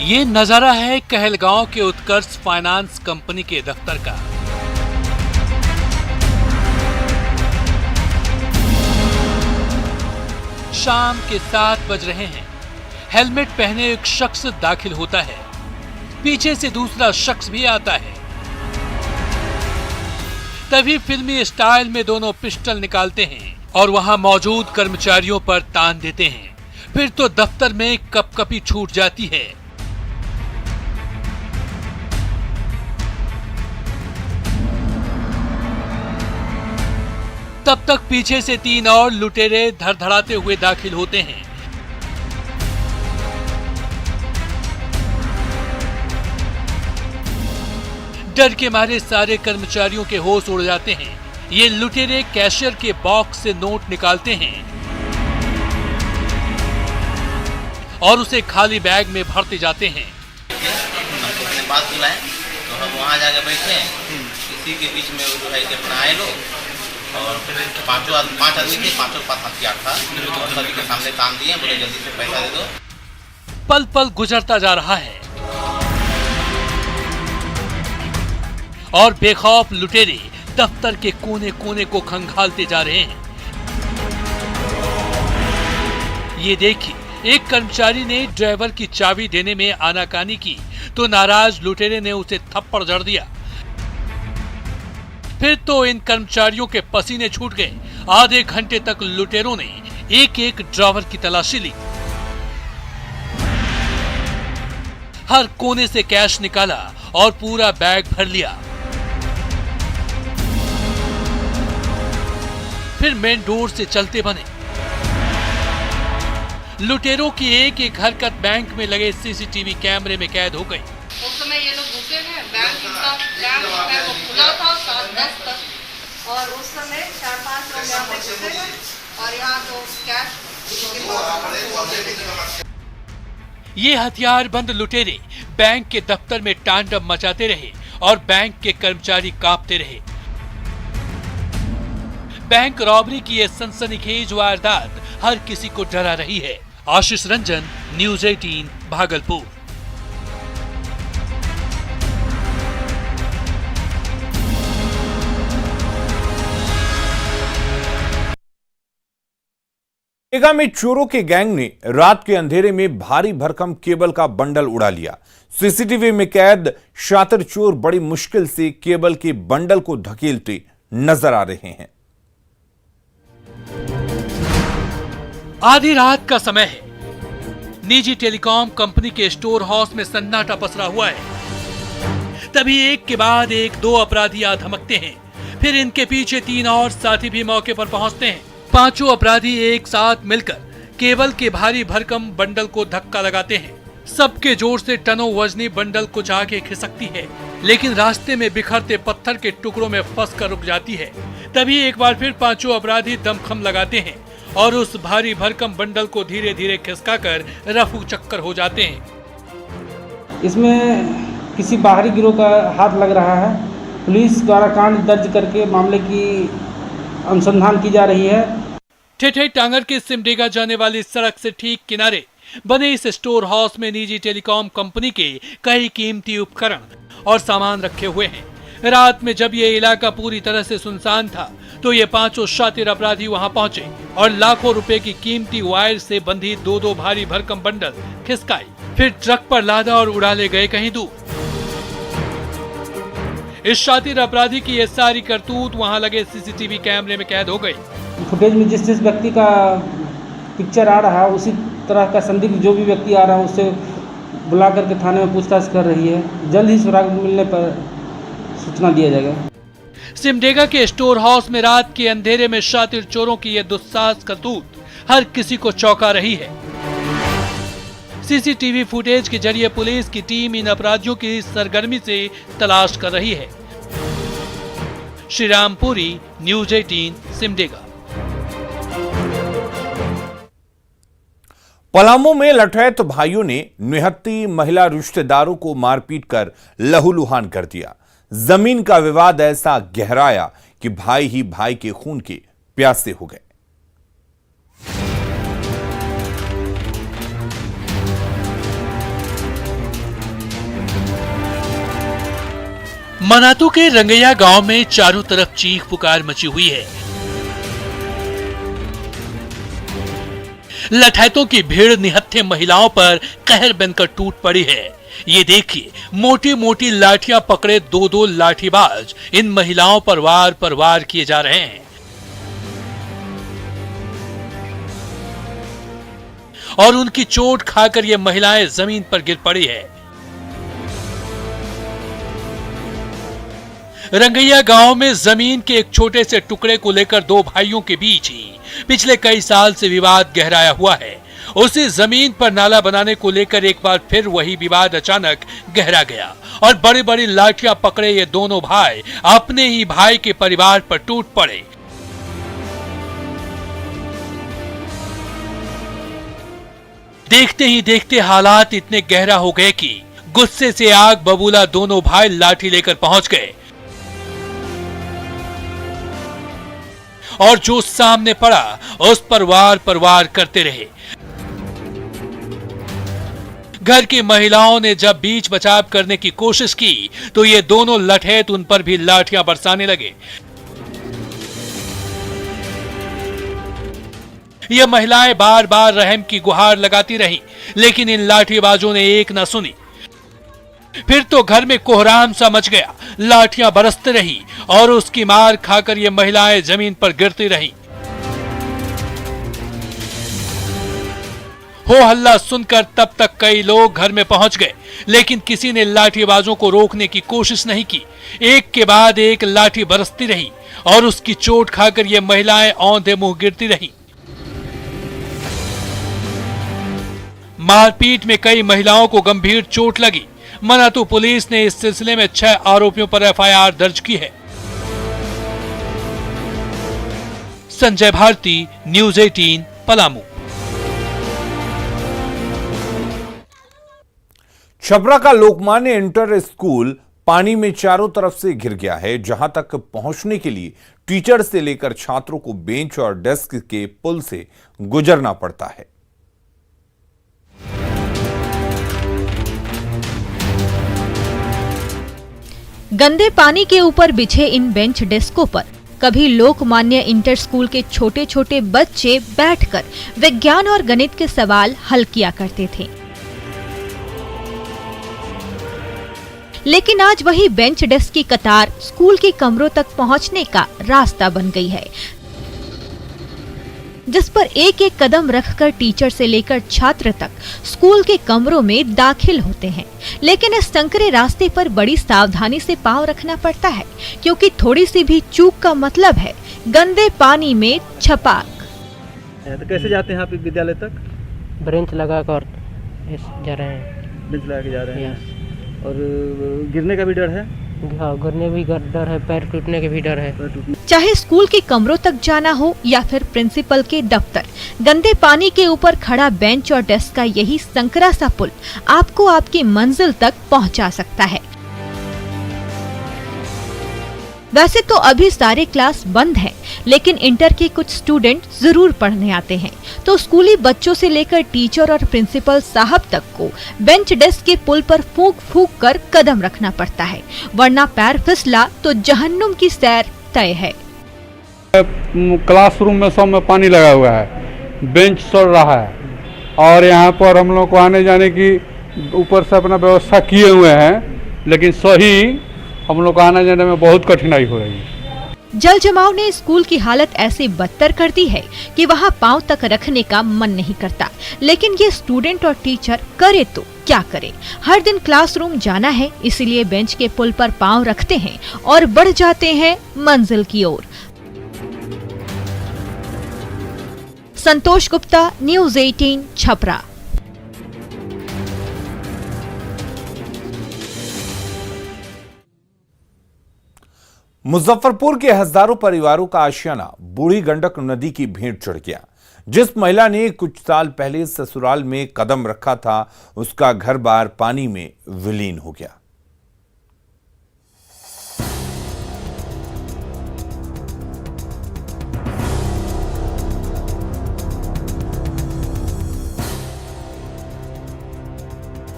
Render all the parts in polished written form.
ये नजारा है कहलगांव के उत्कर्ष फाइनेंस कंपनी के दफ्तर का। शाम के 7 बज रहे हैं। हेलमेट पहने एक शख्स दाखिल होता है। पीछे से दूसरा शख्स भी आता है। तभी फिल्मी स्टाइल में दोनों पिस्टल निकालते हैं और वहां मौजूद कर्मचारियों पर तान देते हैं। फिर तो दफ्तर में कपकपी छूट जाती है। तब तक पीछे से 3 और लुटेरे धड़धड़ाते हुए दाखिल होते हैं। डर के मारे सारे कर्मचारियों के होश उड़ जाते हैं। ये लुटेरे कैशियर के बॉक्स से नोट निकालते हैं और उसे खाली बैग में भरते जाते हैं। हमने बात बुलाए तो हम वहाँ जाके बैठे। इसी के बीच में जो है अपना आए लोग और पांच आदमी थे, पांचों के पास हथियार था और सभी के सामने तान दिए, बोले जल्दी से पैसा दे दो। पल पल गुजरता जा रहा है और बेखौफ लुटेरे दफ्तर के कोने कोने को खंगालते जा रहे हैं। ये देखिए, एक कर्मचारी ने ड्राइवर की चाबी देने में आनाकानी की तो नाराज लुटेरे ने उसे थप्पड़ जड़ दिया। फिर तो इन कर्मचारियों के पसीने छूट गए। आधे घंटे तक लुटेरों ने एक एक ड्राइवर की तलाशी ली। हर कोने से कैश निकाला और पूरा बैग भर लिया। फिर मेन डोर से चलते बने। लुटेरों की एक एक हरकत बैंक में लगे सीसीटीवी कैमरे में कैद हो गई। उस समय ये लोग घुसे हैं, बैंक वो खुला था 7:10 तक और उस समय 4-5 लोग यहाँ पे घुसे हैं और यहाँ तो कैश। ये हथियार बंद लुटेरे बैंक के दफ्तर में तांडव मचाते रहे और बैंक के कर्मचारी कांपते रहे। बैंक रॉबरी की ये सनसनीखेज वारदात हर किसी को डरा रही है। आशीष रंजन, न्यूज़ 18, भागलपुर। नरेगा में चोरों के गैंग ने रात के अंधेरे में भारी भरकम केबल का बंडल उड़ा लिया। सीसीटीवी में कैद शातिर चोर बड़ी मुश्किल से केबल के बंडल को धकेलते नजर आ रहे हैं। आधी रात का समय है। निजी टेलीकॉम कंपनी के स्टोर हाउस में सन्नाटा पसरा हुआ है। तभी एक के बाद एक 2 अपराधी आ धमकते हैं। फिर इनके पीछे 3 और साथी भी मौके पर पहुंचते हैं। 5 अपराधी एक साथ मिलकर केबल के भारी भरकम बंडल को धक्का लगाते हैं। सबके जोर से टनों वजनी बंडल कुछ आगे खिसकती है, लेकिन रास्ते में बिखरते पत्थर के टुकड़ों में फंसकर रुक जाती है। तभी एक बार फिर 5 अपराधी दमखम लगाते हैं और उस भारी भरकम बंडल को धीरे धीरे खिसकाकर रफू चक्कर हो जाते हैं। इसमें किसी बाहरी गिरोह का हाथ लग रहा है। पुलिस द्वारा कांड दर्ज करके मामले की अनुसंधान की जा रही है। ठेठई टांगर के सिमडेगा जाने वाली सड़क से ठीक किनारे बने इस स्टोर हाउस में निजी टेलीकॉम कंपनी के कई कीमती उपकरण और सामान रखे हुए हैं। रात में जब ये इलाका पूरी तरह से सुनसान था तो ये 5 शातिर अपराधी वहां पहुंचे और लाखों रुपए की कीमती वायर से बंधी 2 भारी भरकम बंडल खिसकाई। फिर ट्रक पर लादा और उड़ा ले गए कहीं दूर। इस शातिर अपराधी की ये सारी करतूत वहां लगे सीसीटीवी कैमरे में कैद हो गई। फुटेज में जिस व्यक्ति का पिक्चर आ रहा है उसी तरह का संदिग्ध जो भी व्यक्ति आ रहा है उससे बुला करके थाने में पूछताछ कर रही है। जल्द ही सुराग मिलने पर सूचना दिया जाएगा। सिमडेगा के स्टोर हाउस में रात के अंधेरे में शातिर चोरों की यह दुस्साहस करतूत हर किसी को चौंका रही है। सीसीटीवी फुटेज के जरिए पुलिस की टीम इन अपराधियों की सरगर्मी से तलाश कर रही है। श्रीरामपुरी, न्यूज़ 18, सिमडेगा। पलामू में लठैत भाइयों ने निहत्ती महिला रिश्तेदारों को मारपीट कर लहूलुहान कर दिया। जमीन का विवाद ऐसा गहराया कि भाई ही भाई के खून के प्यासे हो गए। मनातू के रंगैया गांव में चारों तरफ चीख पुकार मची हुई है। लठैतों की भीड़ निहत्थे महिलाओं पर कहर बनकर टूट पड़ी है। ये देखिए, मोटी मोटी लाठियां पकड़े दो दो लाठीबाज इन महिलाओं पर वार किए जा रहे हैं और उनकी चोट खाकर ये महिलाएं जमीन पर गिर पड़ी है। रंगैया गांव में जमीन के एक छोटे से टुकड़े को लेकर दो भाइयों के बीच ही पिछले कई साल से विवाद गहराया हुआ है। उसी जमीन पर नाला बनाने को लेकर एक बार फिर वही विवाद अचानक गहरा गया और बड़ी बड़ी लाठियां पकड़े ये दोनों भाई अपने ही भाई के परिवार पर टूट पड़े। देखते ही देखते हालात इतने गहरा हो गए कि गुस्से से आग बबूला दोनों भाई लाठी लेकर पहुंच गए और जो सामने पड़ा उस पर वार करते रहे। घर की महिलाओं ने जब बीच बचाव करने की कोशिश की तो ये दोनों लठैत उन पर भी लाठियां बरसाने लगे। ये महिलाएं बार बार रहम की गुहार लगाती रहीं, लेकिन इन लाठीबाजों ने एक न सुनी। फिर तो घर में कोहराम सा मच गया, लाठियां बरसती रही और उसकी मार खाकर ये महिलाएं जमीन पर गिरती रहीं। हो हल्ला सुनकर तब तक कई लोग घर में पहुंच गए, लेकिन किसी ने लाठीबाजों को रोकने की कोशिश नहीं की। एक के बाद एक लाठी बरसती रही और उसकी चोट खाकर ये महिलाएं औंधे मुंह गिरती रहीं। मारपीट में कई महिलाओं को गंभीर चोट लगी। मनातू पुलिस ने इस सिलसिले में 6 आरोपियों पर एफआईआर दर्ज की है। संजय भारती, न्यूज़ 18, पलामू। छपरा का लोकमान्य इंटर स्कूल पानी में चारों तरफ से घिर गया है। जहां तक पहुंचने के लिए टीचर से लेकर छात्रों को बेंच और डेस्क के पुल से गुजरना पड़ता है। गंदे पानी के ऊपर बिछे इन बेंच डेस्कों पर कभी लोकमान्य इंटर स्कूल के छोटे छोटे बच्चे बैठकर विज्ञान और गणित के सवाल हल किया करते थे, लेकिन आज वही बेंच डेस्क की कतार स्कूल के कमरों तक पहुंचने का रास्ता बन गई है, जिस पर एक एक कदम रखकर टीचर से लेकर छात्र तक स्कूल के कमरों में दाखिल होते हैं। लेकिन इस संकरे रास्ते पर बड़ी सावधानी से पांव रखना पड़ता है, क्योंकि थोड़ी सी भी चूक का मतलब है गंदे पानी में छपाक। तो कैसे जाते हैं आप विद्यालय तक? ब्रेंच लगाकर जा रहे हैं। बेंच लगा के जा रहे हैं। और गिरने का भी डर है? हाँ, गिरने भी डर है, पैर टूटने के भी डर है। चाहे स्कूल के कमरों तक जाना हो या फिर प्रिंसिपल के दफ्तर, गंदे पानी के ऊपर खड़ा बेंच और डेस्क का यही संकरा सा पुल आपको आपकी मंजिल तक पहुंचा सकता है। वैसे तो अभी सारे क्लास बंद हैं, लेकिन इंटर के कुछ स्टूडेंट जरूर पढ़ने आते हैं, तो स्कूली बच्चों से लेकर टीचर और प्रिंसिपल साहब तक को बेंच डेस्क के पुल पर फूंक फूंक कर कदम रखना पड़ता है, वरना पैर फिसला तो जहन्नुम की सैर तय है। क्लासरूम में सब में पानी लगा हुआ है, बेंच सड़ रहा है और यहाँ पर हम लोग को आने जाने की ऊपर से अपना व्यवस्था किए हुए हैं, लेकिन सही हम लोग को आने जाने में बहुत कठिनाई हो रही है। जल जमाव ने स्कूल की हालत ऐसे बदतर कर दी है कि वहाँ पांव तक रखने का मन नहीं करता, लेकिन ये स्टूडेंट और टीचर करे तो क्या करे। हर दिन क्लासरूम जाना है, इसलिए बेंच के पुल पर पांव रखते हैं और बढ़ जाते हैं मंजिल की ओर। संतोष गुप्ता, न्यूज़ 18, छपरा। मुजफ्फरपुर के हजारों परिवारों का आशियाना बूढ़ी गंडक नदी की भेंट चढ़ गया। जिस महिला ने कुछ साल पहले ससुराल में कदम रखा था, उसका घर बार पानी में विलीन हो गया।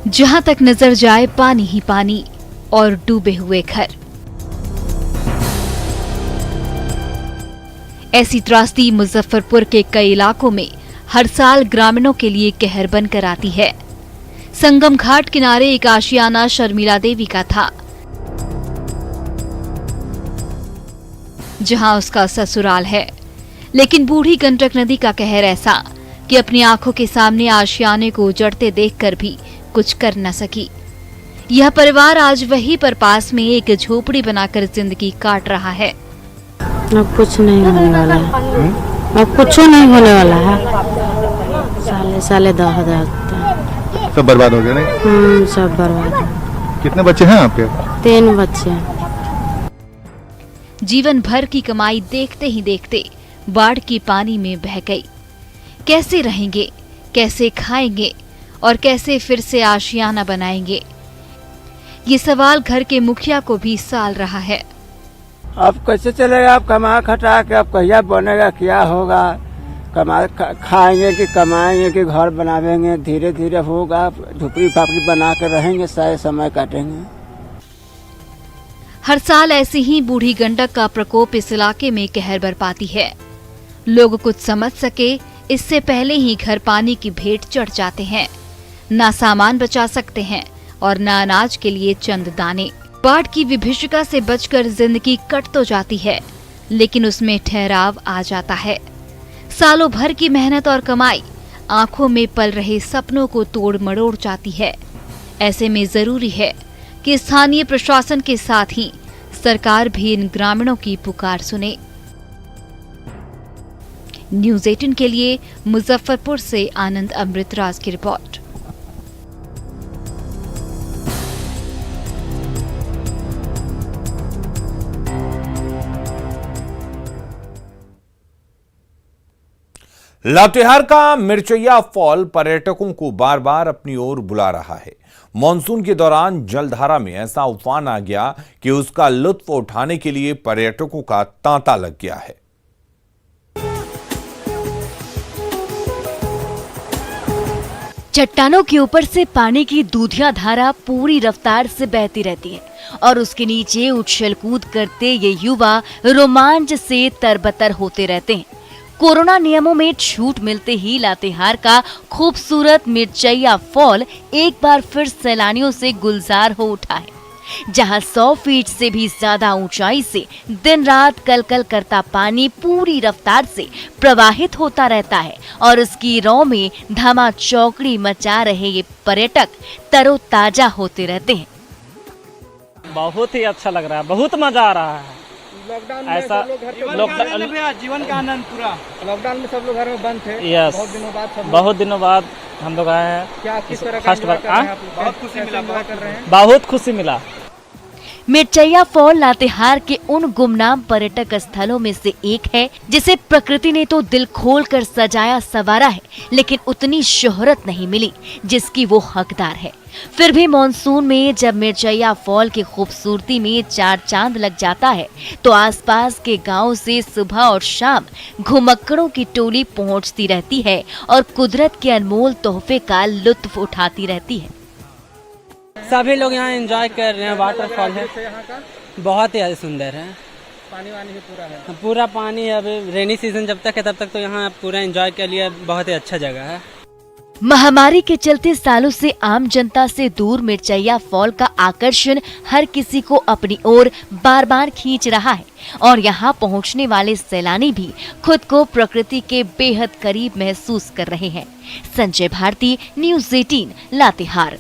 जहां तक नजर जाए पानी ही पानी और डूबे हुए घर। ऐसी त्रासदी मुजफ्फरपुर के कई इलाकों में हर साल ग्रामीणों के लिए कहर बनकर आती है। संगम घाट किनारे एक आशियाना शर्मिला देवी का था, जहां उसका ससुराल है। लेकिन बूढ़ी गंडक नदी का कहर ऐसा कि अपनी आंखों के सामने आशियाने को उजड़ते देखकर भी कुछ कर न सकी। यह परिवार आज वहीं पर पास में एक झोपड़ी बनाकर जिंदगी काट रहा है। अब कुछ नहीं होने वाला है, अब कुछ नहीं होने वाला है। साले साले 10,000 सब बर्बाद हो गया नहीं? सब बर्बाद। कितने बच्चे हैं आपके? 3 बच्चे। जीवन भर की कमाई देखते ही देखते बाढ़ की पानी में बह गई। कैसे रहेंगे, कैसे खाएंगे और कैसे फिर से आशियाना बनाएंगे, ये सवाल घर के मुखिया को भी साल रहा है। अब कैसे चलेगा? आप कमा खटा के अब कहिया बनेगा, क्या होगा? खाएंगे कि कमाएंगे कि घर बनावेंगे? धीरे धीरे होगा, झुपड़ी फापड़ी बना कर रहेंगे, सारे समय काटेंगे। हर साल ऐसे ही बूढ़ी गंडक का प्रकोप इस इलाके में कहर बरपाती है। लोग कुछ समझ सके इससे पहले ही घर पानी की भेंट चढ़ जाते हैं। ना सामान बचा सकते हैं और ना अनाज के लिए चंद दाने। बाढ़ की विभीषिका से बचकर जिंदगी कट तो जाती है, लेकिन उसमें ठहराव आ जाता है। सालों भर की मेहनत और कमाई आंखों में पल रहे सपनों को तोड़ मरोड़ जाती है। ऐसे में जरूरी है कि स्थानीय प्रशासन के साथ ही सरकार भी इन ग्रामीणों की पुकार सुने। न्यूज़ 18 के लिए मुजफ्फरपुर से आनंद अमृतराज की रिपोर्ट। लातेहार का मिर्चैया फॉल पर्यटकों को बार बार अपनी ओर बुला रहा है। मॉनसून के दौरान जलधारा में ऐसा उफान आ गया कि उसका लुत्फ उठाने के लिए पर्यटकों का तांता लग गया है। चट्टानों के ऊपर से पानी की दूधिया धारा पूरी रफ्तार से बहती रहती है और उसके नीचे उछल कूद करते ये युवा रोमांच से तरबतर होते रहते हैं। कोरोना नियमों में छूट मिलते ही लातेहार का खूबसूरत मिर्चैया फॉल एक बार फिर सैलानियों से गुलजार हो उठा है, जहां 100 फीट से भी ज्यादा ऊंचाई से दिन रात कलकल करता पानी पूरी रफ्तार से प्रवाहित होता रहता है और उसकी रौ में धमा चौकड़ी मचा रहे ये पर्यटक तरोताजा होते रहते हैं। बहुत ही अच्छा लग रहा है, बहुत मजा आ रहा है। ऐसा जीवन का आनंद पूरा लॉकडाउन में सब लोग घर में बंद थे। यस, बहुत दिनों बाद हम लोग आए हैं। क्या किस तरह का बहुत खुशी मिला, बहुत खुशी मिला। मिर्चैया फॉल लातेहार के उन गुमनाम पर्यटक स्थलों में से एक है जिसे प्रकृति ने तो दिल खोल कर सजाया संवारा है, लेकिन उतनी शोहरत नहीं मिली जिसकी वो हकदार है। फिर भी मॉनसून में जब मिर्चैया फॉल की खूबसूरती में 4 चांद लग जाता है तो आसपास के गांव से सुबह और शाम घुमक्कड़ों की टोली पहुंचती रहती है और कुदरत के अनमोल तोहफे का लुत्फ उठाती रहती है। सभी लोग यहाँ एंजॉय कर रहे हैं। वाटरफॉल है, बहुत ही सुंदर है। पानी वानी भी पूरा है, पूरा पानी। अब रेनी सीजन जब तक है तब तक तो यहाँ पूरा एंजॉय के लिए बहुत ही अच्छा जगह है। महामारी के चलते सालों से आम जनता से दूर मिर्चैया फॉल का आकर्षण हर किसी को अपनी ओर बार बार खींच रहा है और यहाँ पहुँचने वाले सैलानी भी खुद को प्रकृति के बेहद करीब महसूस कर रहे हैं। संजय भारती, न्यूज़ 18, लातेहार।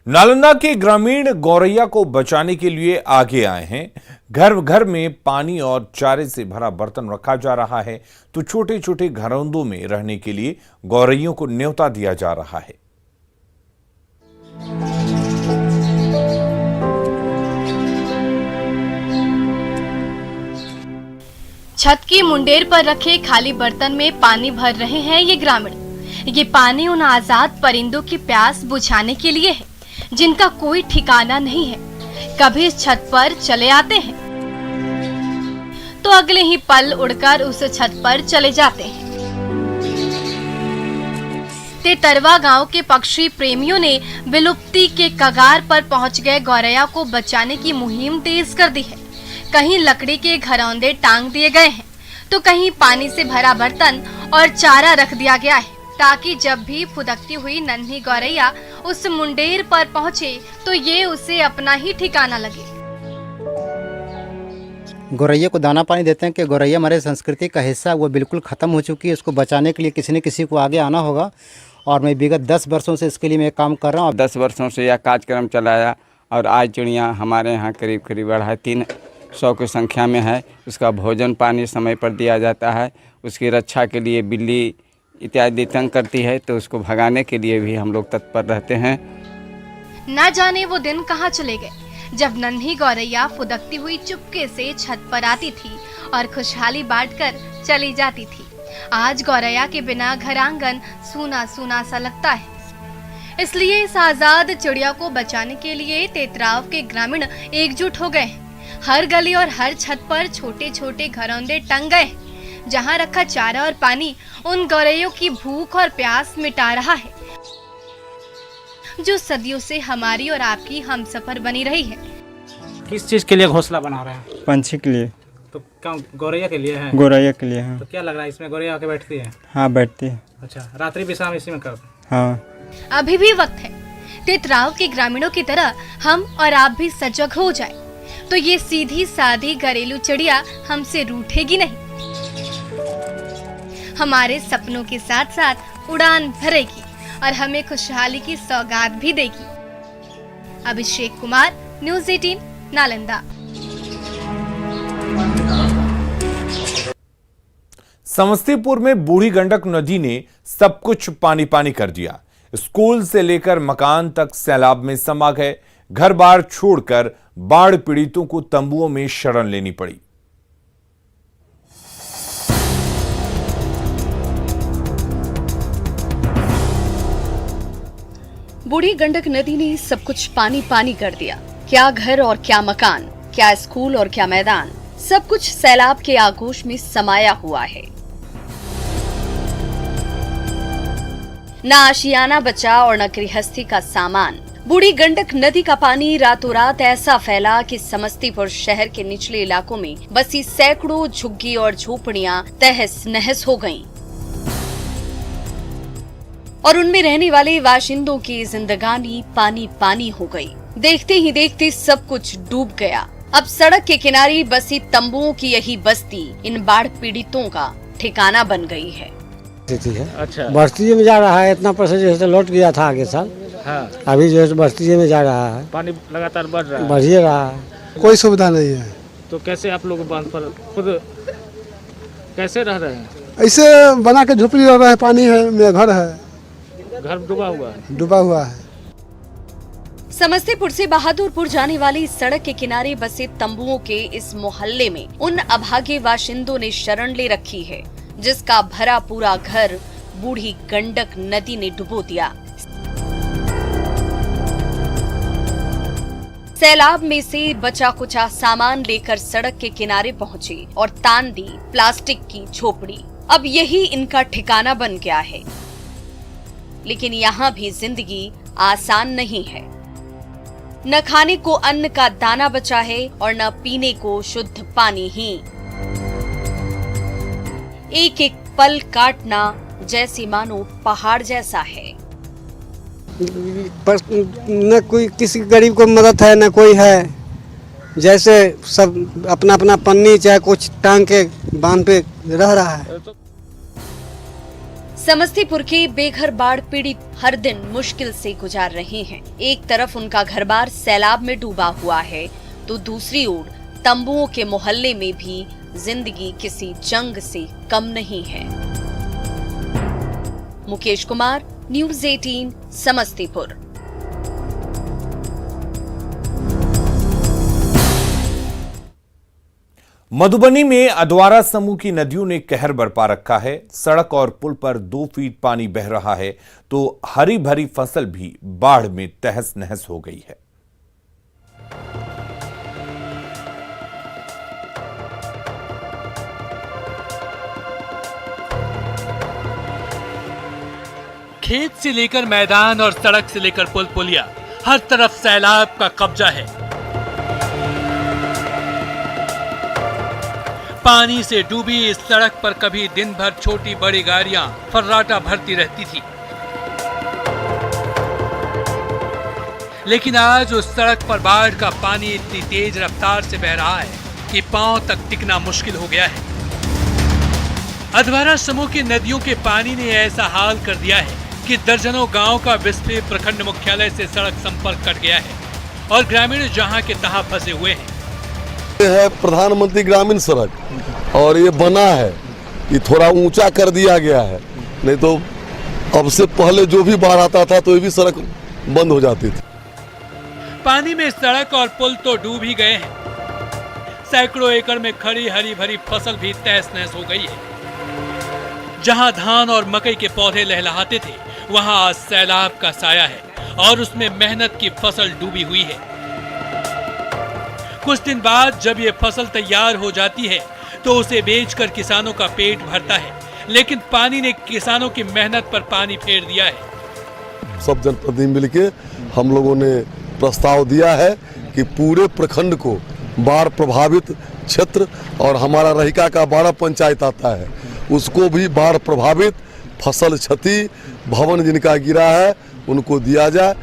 नालंदा के ग्रामीण गौरैया को बचाने के लिए आगे आए हैं। घर घर में पानी और चारे से भरा बर्तन रखा जा रहा है तो छोटे छोटे घरोंदों में रहने के लिए गौरैयों को न्योता दिया जा रहा है। छत की मुंडेर पर रखे खाली बर्तन में पानी भर रहे हैं ये ग्रामीण। ये पानी उन आजाद परिंदों की प्यास बुझाने के लिए है जिनका कोई ठिकाना नहीं है। कभी इस छत पर चले आते हैं तो अगले ही पल उड़कर उस छत पर चले जाते हैं। तेतरवा गांव के पक्षी प्रेमियों ने विलुप्ति के कगार पर पहुंच गए गौरैया को बचाने की मुहिम तेज कर दी है। कहीं लकड़ी के घरौंदे टांग दिए गए हैं, तो कहीं पानी से भरा बर्तन और चारा रख दिया गया है, ताकि जब भी फुदकती हुई नन्ही गौरैया उस मुंडेर पर पहुंचे तो ये उसे अपना ही ठिकाना लगे। गौरैया को दाना पानी देते हैं कि गौरैया हमारे संस्कृति का हिस्सा, वो बिल्कुल ख़त्म हो चुकी है। उसको बचाने के लिए किसी न किसी को आगे आना होगा और मैं विगत 10 वर्षों से इसके लिए मैं काम कर रहा हूँ। 10 वर्षों से यह कार्यक्रम चलाया और आज चिड़िया हमारे यहाँ करीब 300 की संख्या में है। उसका भोजन पानी समय पर दिया जाता है। उसकी रक्षा के लिए बिल्ली इत्यादि तंग करती है, तो उसको भगाने के लिए भी हम लोग तत्पर रहते हैं। न जाने वो दिन कहाँ चले गए जब नन्ही गौरैया फुदकती हुई चुपके से छत पर आती थी और खुशहाली बांटकर चली जाती थी। आज गौरैया के बिना घर आंगन सूना सूना सा लगता है। इसलिए इस आजाद चिड़िया को बचाने के लिए तेतराव के ग्रामीण एकजुट हो गए। हर गली और हर छत पर छोटे छोटे घरौंदे टंग गए। जहाँ रखा चारा और पानी उन गौरैयों की भूख और प्यास मिटा रहा है, जो सदियों से हमारी और आपकी हमसफर बनी रही है। किस चीज के लिए घोंसला बना रहे हैं? पंछी के लिए। तो क्या गौरैया के लिए है? गौरैया के लिए है। तो क्या लग रहा है इसमें गौरैया आके बैठती है? हाँ बैठती है। अच्छा, रात्रि भी शाम इसी में कब? हाँ अभी भी वक्त है। तेतराव के ग्रामीणों की तरह हम और आप भी सजग हो जाए, तो ये सीधी सादी घरेलू चिड़िया हमसे रूठेगी नहीं। हमारे सपनों के साथ साथ उड़ान भरेगी और हमें खुशहाली की सौगात भी देगी। अभिषेक कुमार, न्यूज़ 18, नालंदा। समस्तीपुर में बूढ़ी गंडक नदी ने सब कुछ पानी पानी कर दिया। स्कूल से लेकर मकान तक सैलाब में समा गए। घर बार छोड़कर बाढ़ पीड़ितों को तंबुओं में शरण लेनी पड़ी। बूढ़ी गंडक नदी ने सब कुछ पानी पानी कर दिया। क्या घर और क्या मकान, क्या स्कूल और क्या मैदान, सब कुछ सैलाब के आगोश में समाया हुआ है। न आशियाना बचा और न गृहस्थी का सामान। बूढ़ी गंडक नदी का पानी रातों रात ऐसा फैला कि समस्तीपुर शहर के निचले इलाकों में बसी सैकड़ों झुग्गी और झोपड़ियां तहस नहस हो गईं। और उनमें रहने वाले बाशिंदों की जिंदगानी पानी पानी हो गई। देखते ही देखते सब कुछ डूब गया। अब सड़क के किनारे बसी तंबुओं की यही बस्ती इन बाढ़ पीड़ितों का ठिकाना बन गई है। अच्छा, बस्ती में जा रहा है। इतना पैसा जैसे लौट गया था आगे साल। हाँ। अभी जो है बस्ती में जा रहा है। पानी लगातार बढ़ रहा है। बढ़ ही रहा है। कोई सुविधा नहीं है। तो कैसे आप लोग बांध पर खुद कैसे रह रहे हैं? ऐसे बना के झोपड़ी रह रहे हैं। पानी है, मेरा घर है। घर डूबा हुआ है। डूबा हुआ है। समस्तीपुर से बहादुरपुर जाने वाली सड़क के किनारे बसे तंबुओं के इस मोहल्ले में उन अभागे बाशिंदों ने शरण ले रखी है, जिसका भरा पूरा घर बूढ़ी गंडक नदी ने डुबो दिया। सैलाब में से बचा कुचा सामान लेकर सड़क के किनारे पहुंचे और तान दी प्लास्टिक की झोपड़ी। अब यही इनका ठिकाना बन गया है। लेकिन यहाँ भी जिंदगी आसान नहीं है। न खाने को अन्न का दाना बचा है और न पीने को शुद्ध पानी ही। एक एक पल काटना जैसे मानो पहाड़ जैसा है। न कोई किसी गरीब को मदद है, न कोई है। जैसे सब अपना अपना पन्नी चाहे कुछ टांग के बांध पे रह रहा है। समस्तीपुर के बेघर बाढ़ पीड़ित हर दिन मुश्किल से गुजार रहे हैं। एक तरफ उनका घर-बार सैलाब में डूबा हुआ है, तो दूसरी ओर तंबुओं के मोहल्ले में भी जिंदगी किसी जंग से कम नहीं है। मुकेश कुमार, न्यूज़ 18, समस्तीपुर। मधुबनी में अधवारा समूह की नदियों ने कहर बरपा रखा है। सड़क और पुल पर 2 फीट पानी बह रहा है, तो हरी भरी फसल भी बाढ़ में तहस नहस हो गई है। खेत से लेकर मैदान और सड़क से लेकर पुल पुलिया, हर तरफ सैलाब का कब्जा है। पानी से डूबी इस सड़क पर कभी दिन भर छोटी बड़ी गाड़ियां फर्राटा भरती रहती थी, लेकिन आज उस सड़क पर बाढ़ का पानी इतनी तेज रफ्तार से बह रहा है कि पांव तक टिकना मुश्किल हो गया है। अधवारा समूह की नदियों के पानी ने ऐसा हाल कर दिया है कि दर्जनों गांव का बिस्फी प्रखंड मुख्यालय से सड़क संपर्क कट गया है और ग्रामीण जहां के तहां फंसे हुए हैं। ये है प्रधानमंत्री ग्रामीण सड़क और ये बना है, ये थोड़ा ऊंचा कर दिया गया है, नहीं तो अब से पहले जो भी बाढ़ आता था तो ये भी सड़क बंद हो जाती थी। पानी में सड़क और पुल तो डूब ही गए हैं, सैकड़ों एकड़ में खड़ी हरी भरी फसल भी तहस नहस हो गई है। जहां धान और मकई के पौधे लहलहाते थे, वहां आज सैलाब का साया है और उसमें मेहनत की फसल डूबी हुई है। कुछ दिन बाद जब ये फसल तैयार हो जाती है तो उसे बेचकर किसानों का पेट भरता है, लेकिन पानी ने किसानों की मेहनत पर पानी फेर दिया है। सब जनप्रतिनिधि मिलके हम लोगों ने प्रस्ताव दिया है कि पूरे प्रखंड को बाढ़ प्रभावित क्षेत्र और हमारा रहिका का 12 पंचायत आता है, उसको भी बाढ़ प्रभावित फसल क्षति भवन जिनका गिरा है उनको दिया जाए।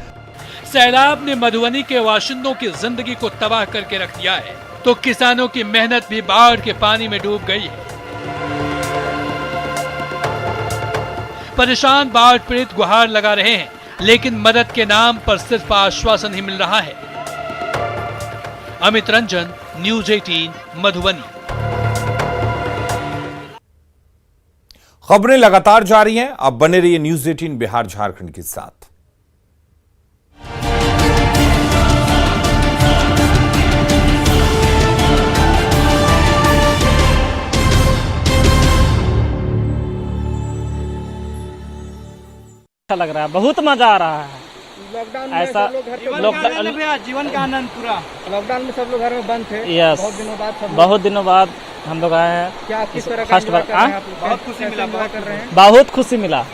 सैलाब ने मधुबनी के बाशिंदों की जिंदगी को तबाह करके रख दिया है, तो किसानों की मेहनत भी बाढ़ के पानी में डूब गई है। परेशान बाढ़ पीड़ित गुहार लगा रहे हैं, लेकिन मदद के नाम पर सिर्फ आश्वासन ही मिल रहा है। अमित रंजन, न्यूज़ 18 मधुबनी। खबरें लगातार जारी हैं, अब बने रहिए न्यूज़ 18 बिहार झारखंड के साथ। अच्छा लग रहा है, बहुत मजा आ रहा है। लॉकडाउन में ऐसा सब लोग जीवन का आनंद पूरा लॉकडाउन में सब लोग घर में बंद थे। यस, बहुत दिनों बाद हम लोग आए हैं। क्या किस तरह का एंजॉय कर रहे हैं आप? बहुत खुशी मिला, कर रहे हैं। बहुत खुशी मिला।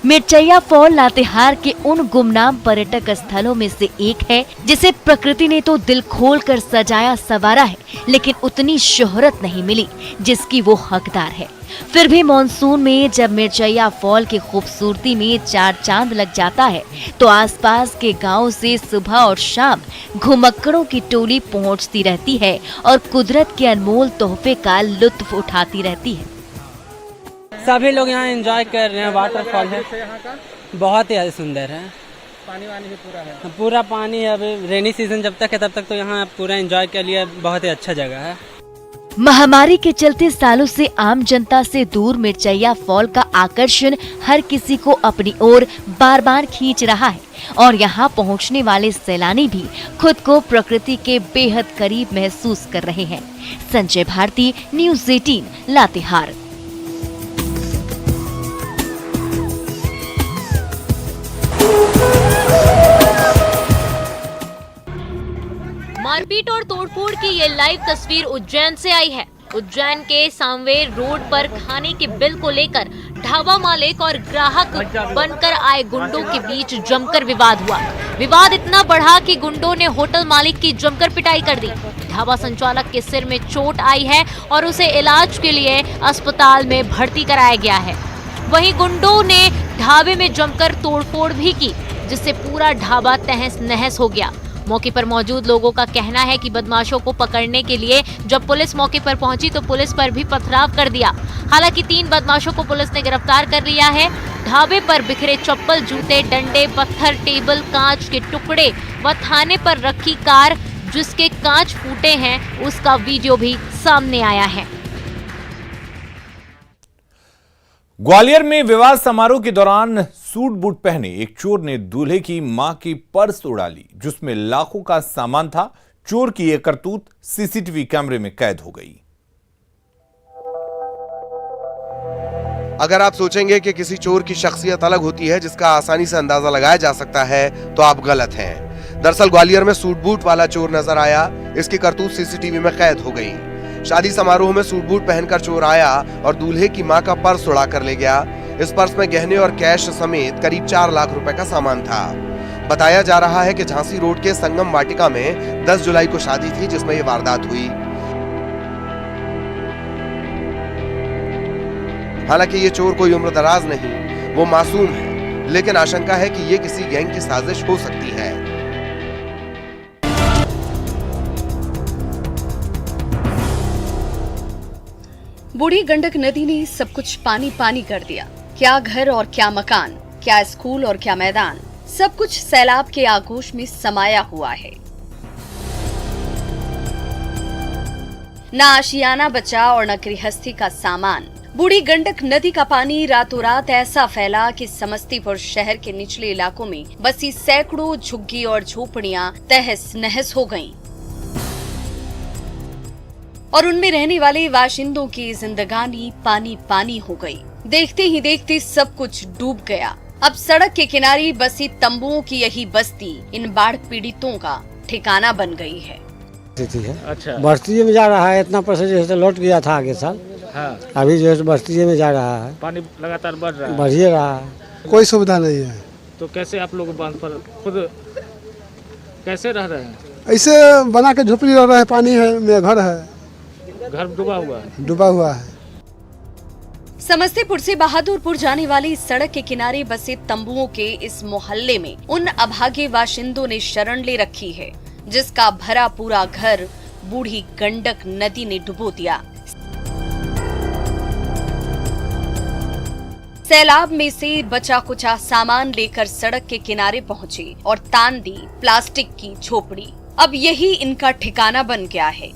मिर्चैया फॉल लातेहार के उन गुमनाम पर्यटक स्थलों में से एक है जिसे प्रकृति ने तो दिल खोल कर सजाया संवारा है, लेकिन उतनी शोहरत नहीं मिली जिसकी वो हकदार है। फिर भी मॉनसून में जब मिर्चैया फॉल की खूबसूरती में चार चांद लग जाता है तो आसपास के गांव से सुबह और शाम घुमक्कड़ों की टोली पहुंचती रहती है और कुदरत के अनमोल तोहफे का लुत्फ उठाती रहती है। सभी लोग यहाँ एंजॉय कर रहे हैं। वाटरफॉल है, बहुत ही सुंदर है। पानी वानी भी पूरा है, पूरा पानी। अब रेनी सीजन जब तक है तब तक तो यहाँ पूरा एंजॉय के लिए बहुत ही अच्छा जगह है। महामारी के चलते सालों से आम जनता से दूर मिर्चैया फॉल का आकर्षण हर किसी को अपनी ओर बार बार खींच रहा है और यहाँ पहुँचने वाले सैलानी भी खुद को प्रकृति के बेहद करीब महसूस कर रहे हैं। संजय भारती, न्यूज़ 18 लातेहार। मारपीट और तोड़फोड़ की ये लाइव तस्वीर उज्जैन से आई है। उज्जैन के सांवेर रोड पर खाने के बिल को लेकर ढाबा मालिक और ग्राहक बनकर आए गुंडों के बीच जमकर विवाद हुआ। विवाद इतना बढ़ा कि गुंडों ने होटल मालिक की जमकर पिटाई कर दी। ढाबा संचालक के सिर में चोट आई है और उसे इलाज के लिए अस्पताल में भर्ती कराया गया है। वहीं गुंडों ने ढाबे में जमकर तोड़फोड़ भी की, जिससे पूरा ढाबा तहस नहस हो गया। मौके पर मौजूद लोगों का कहना है कि बदमाशों को पकड़ने के लिए जब पुलिस मौके पर पहुंची तो पुलिस पर भी पथराव कर दिया। हालांकि 3 बदमाशों को पुलिस ने गिरफ्तार कर लिया है। ढाबे पर बिखरे चप्पल, जूते, डंडे, पत्थर, टेबल, कांच के टुकड़े व थाने पर रखी कार जिसके कांच फूटे हैं उसका वीडियो भी सामने आया है। ग्वालियर में विवाह समारोह के दौरान सूट बूट पहने एक चोर ने दूल्हे की मां की पर्स उड़ा ली, जिसमें लाखों का सामान था। चोर की यह करतूत सीसीटीवी कैमरे में कैद हो गई। अगर आप सोचेंगे कि किसी चोर की शख्सियत अलग होती है जिसका आसानी से अंदाजा लगाया जा सकता है तो आप गलत हैं। दरअसल ग्वालियर में सूट बूट वाला चोर नजर आया। इसकी करतूत सीसीटीवी में कैद हो गई। शादी समारोह में सूट बूट पहनकर चोर आया और दूल्हे की मां का पर्स उड़ा कर ले गया। इस पर्स में गहने और कैश समेत करीब 4 लाख रुपए का सामान था। बताया जा रहा है कि झांसी रोड के संगम वाटिका में 10 जुलाई को शादी थी, जिसमें ये वारदात हुई। हालांकि ये चोर कोई उम्रदराज नहीं, वो मासूम है, लेकिन आशंका है कि ये किसी गैंग की साजिश हो सकती है। बूढ़ी गंडक नदी ने सब कुछ पानी पानी कर दिया। क्या घर और क्या मकान, क्या स्कूल और क्या मैदान, सब कुछ सैलाब के आगोश में समाया हुआ है। न आशियाना बचा और न गृहस्थी का सामान। बूढ़ी गंडक नदी का पानी रातों रात ऐसा फैला कि समस्तीपुर शहर के निचले इलाकों में बसी सैकड़ों झुग्गी और झोपड़ियां तहस नहस हो गईं। और उनमें रहने वाले बाशिंदों की जिंदगानी पानी पानी हो गई। देखते ही देखते सब कुछ डूब गया। अब सड़क के किनारे बसी तंबुओं की यही बस्ती इन बाढ़ पीड़ितों का ठिकाना बन गई है। अच्छा, बस्ती में जा रहा है, इतना परसेंट जैसे लौट गया था आगे साल। हाँ। अभी जो है बस्ती में जा रहा है, पानी लगातार बढ़ रहा है, बढ़ ही रहा है, कोई सुविधा नहीं है। तो कैसे आप लोग बांध पर खुद कैसे रह रहे हैं? ऐसे बना के झोपड़ी रह रहे हैं, पानी है, मेरा घर है, घर डूबा हुआ है। समस्तीपुर से बहादुरपुर जाने वाली सड़क के किनारे बसे तंबुओं के इस मोहल्ले में उन अभागे बाशिंदों ने शरण ले रखी है, जिसका भरा पूरा घर बूढ़ी गंडक नदी ने डुबो दिया। सैलाब में से बचा कुचा सामान लेकर सड़क के किनारे पहुंचे और तान दी प्लास्टिक की झोपड़ी। अब यही इनका ठिकाना बन गया है।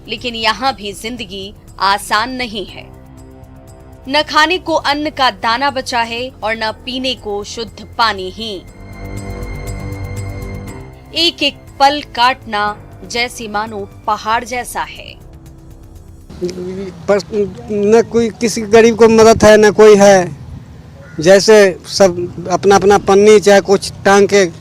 लेकिन यहाँ भी जिंदगी आसान नहीं है। न खाने को अन्न का दाना बचा है और न पीने को शुद्ध पानी ही। एक एक पल काटना जैसे मानो पहाड़ जैसा है। न कोई किसी गरीब को मदद है, न कोई है। जैसे सब अपना अपना पन्नी चाहे कुछ टांग के